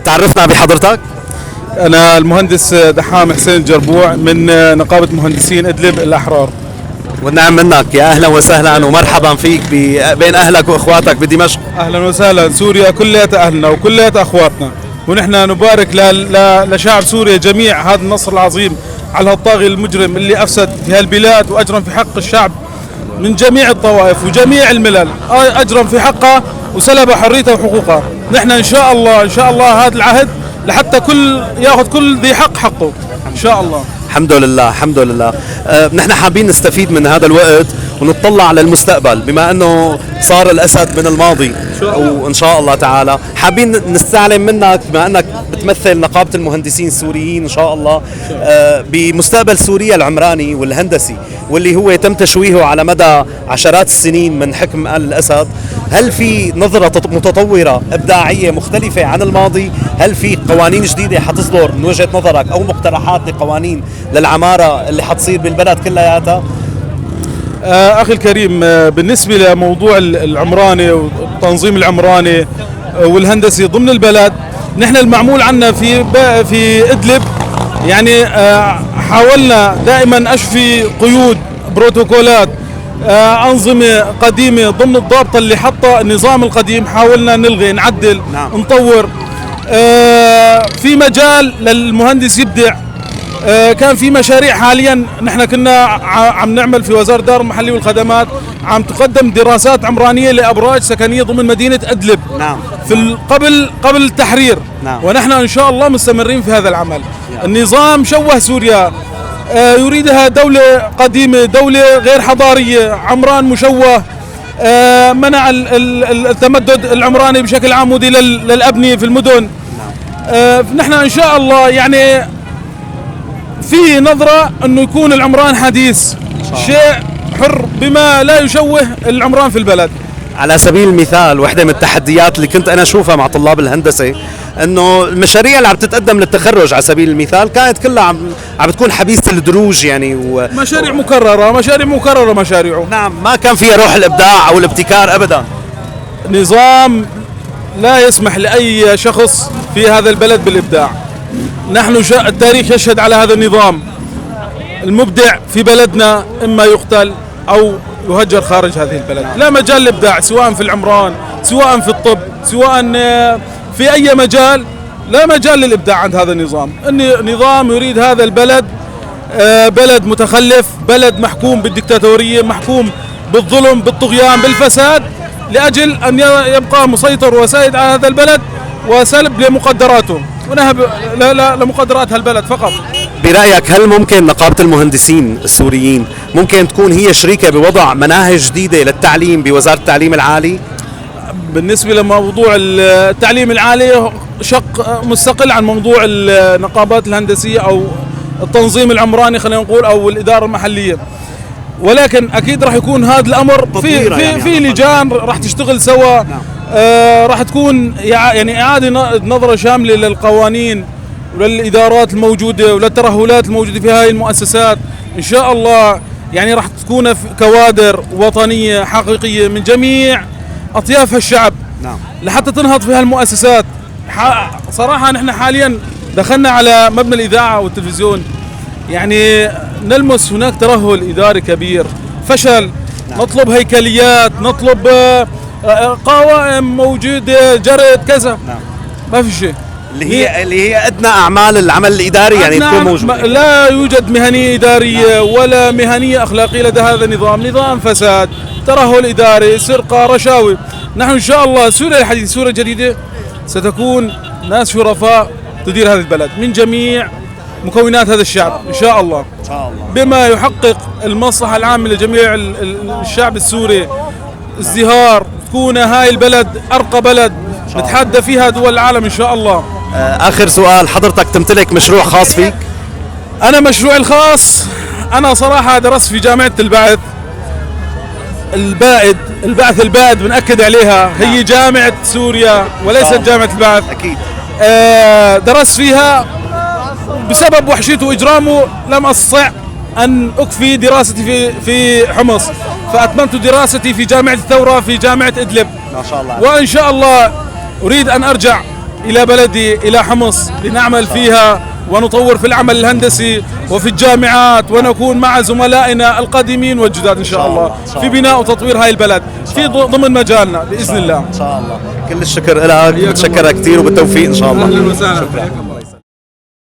تعرفنا بحضرتك. أنا المهندس دحام حسين الجربوع من نقابة مهندسين إدلب الأحرار. والنعم منك، يا أهلا وسهلا ومرحبا فيك بين أهلك وإخواتك بدمشق. أهلا وسهلا. سوريا كلها أهلنا وكلها أخواتنا، ونحن نبارك لشعب سوريا جميع هذا النصر العظيم على الطاغي المجرم اللي أفسد في هالبلاد وأجرم في حق الشعب من جميع الطوائف وجميع الملل، أجرم في حقها وسلب حريته وحقوقها. نحن إن شاء الله هذا العهد لحتى ياخذ كل ذي حق حقه إن شاء الله. الحمد لله الحمد لله. نحن حابين نستفيد من هذا الوقت ونطلع للمستقبل، بما انه صار الاسد من الماضي وان شاء الله تعالى حابين نستعلم منك، بما انك بتمثل نقابة المهندسين السوريين ان شاء الله، بمستقبل سوريا العمراني والهندسي واللي هو تم تشويهه على مدى عشرات السنين من حكم آل الاسد. هل في نظرة متطورة إبداعية مختلفة عن الماضي؟ هل في قوانين جديدة حتصدر من وجهة نظرك أو مقترحات لقوانين للعمارة اللي حتصير بالبلد كلياتها؟ أخي الكريم، بالنسبة لموضوع العمراني والتنظيم العمراني والهندسي ضمن البلد، نحن المعمول عنا في إدلب يعني حاولنا دائما أشفي قيود بروتوكولات أنظمة قديمة ضمن الضابطة اللي حطها النظام القديم، حاولنا نلغي نعدل نطور. في مجال للمهندس يبدع. كان في مشاريع حاليا نحن كنا عم نعمل في وزارة الدار المحلية والخدمات، عم تقدم دراسات عمرانية لأبراج سكنية ضمن مدينة إدلب. نعم. في قبل التحرير. نعم. ونحن إن شاء الله مستمرين في هذا العمل. النظام شوه سوريا، يريدها دولة قديمة، دولة غير حضارية، عمران مشوه، منع التمدد العمراني بشكل عام ودي للأبنية في المدن. نحن إن شاء الله يعني في نظرة أنه يكون العمران حديث، شيء حر بما لا يشوه العمران في البلد. على سبيل المثال، واحدة من التحديات اللي كنت أنا أشوفها مع طلاب الهندسة انه المشاريع اللي عم تتقدم للتخرج على سبيل المثال كانت كلها عم بتكون حبيسة الدروج يعني مشاريع مكررة مشاريعه. نعم، ما كان فيها روح الابداع او الابتكار ابدا. نظام لا يسمح لاي شخص في هذا البلد بالابداع. نحن التاريخ يشهد على هذا النظام. المبدع في بلدنا اما يقتل او يهجر خارج هذه البلد. لا مجال للابداع، سواء في العمران، سواء في الطب، سواء في أي مجال، لا مجال للإبداع عند هذا النظام. النظام يريد هذا البلد بلد متخلف، بلد محكوم بالدكتاتورية، محكوم بالظلم، بالطغيان، بالفساد، لأجل أن يبقى مسيطر وسيد على هذا البلد وسلب لمقدراته ونهب لمقدرات هالبلد فقط. برأيك هل ممكن نقابة المهندسين السوريين ممكن تكون هي شريكة بوضع مناهج جديدة للتعليم بوزارة التعليم العالي؟ بالنسبة لموضوع التعليم العالي شق مستقل عن موضوع النقابات الهندسية أو التنظيم العمراني خلينا نقول أو الإدارة المحلية، ولكن أكيد راح يكون هذا الأمر في لجان راح تشتغل سوا. راح تكون يعني إعادة نظرة شاملة للقوانين وللإدارات الموجودة وللترهلات الموجودة في هذه المؤسسات إن شاء الله. يعني راح تكون كوادر وطنية حقيقية من جميع أطياف الشعب. نعم. لحتى تنهض في هالمؤسسات. صراحة نحن حاليا دخلنا على مبنى الإذاعة والتلفزيون، يعني نلمس هناك ترهل إداري كبير، فشل. نعم. نطلب هيكليات، نطلب قوائم موجودة، جرد كذا. نعم. ما في شيء. اللي هي أدنى أعمال العمل الإداري يعني تكون موجودة. لا يوجد مهنية إدارية. نعم. ولا مهنية أخلاقية لدى هذا النظام. نظام فساد، ترهل إداري، سرقة، رشاوي. نحن إن شاء الله سوريا الحديثة، سوريا الجديدة ستكون ناس شرفاء تدير هذا البلد من جميع مكونات هذا الشعب إن شاء الله. إن شاء الله. بما يحقق المصلحة العامة لجميع الشعب السوري. ازدهار، تكون هاي البلد أرقى بلد نتحدى فيها دول العالم إن شاء الله. آخر سؤال، حضرتك تمتلك مشروع خاص فيك؟ أنا مشروعي الخاص، أنا صراحة درست في جامعة البعث. البعث بنأكد عليها، هي جامعة سوريا وليست جامعة البعث. أكيد. درست فيها، بسبب وحشيته وإجرامه لم أستطع أن أكفي دراستي في حمص، فأتممت دراستي في جامعة الثورة في جامعة إدلب. ما شاء الله. وإن شاء الله أريد أن أرجع إلى بلدي إلى حمص لنعمل فيها ونطور في العمل الهندسي وفي الجامعات، ونكون مع زملائنا القادمين والجداد إن شاء الله في بناء وتطوير هاي البلد في ضمن مجالنا بإذن الله. إن شاء الله. كل الشكر لك، متشكرة كثير وبالتوفيق إن شاء الله. أهلا وسهلا.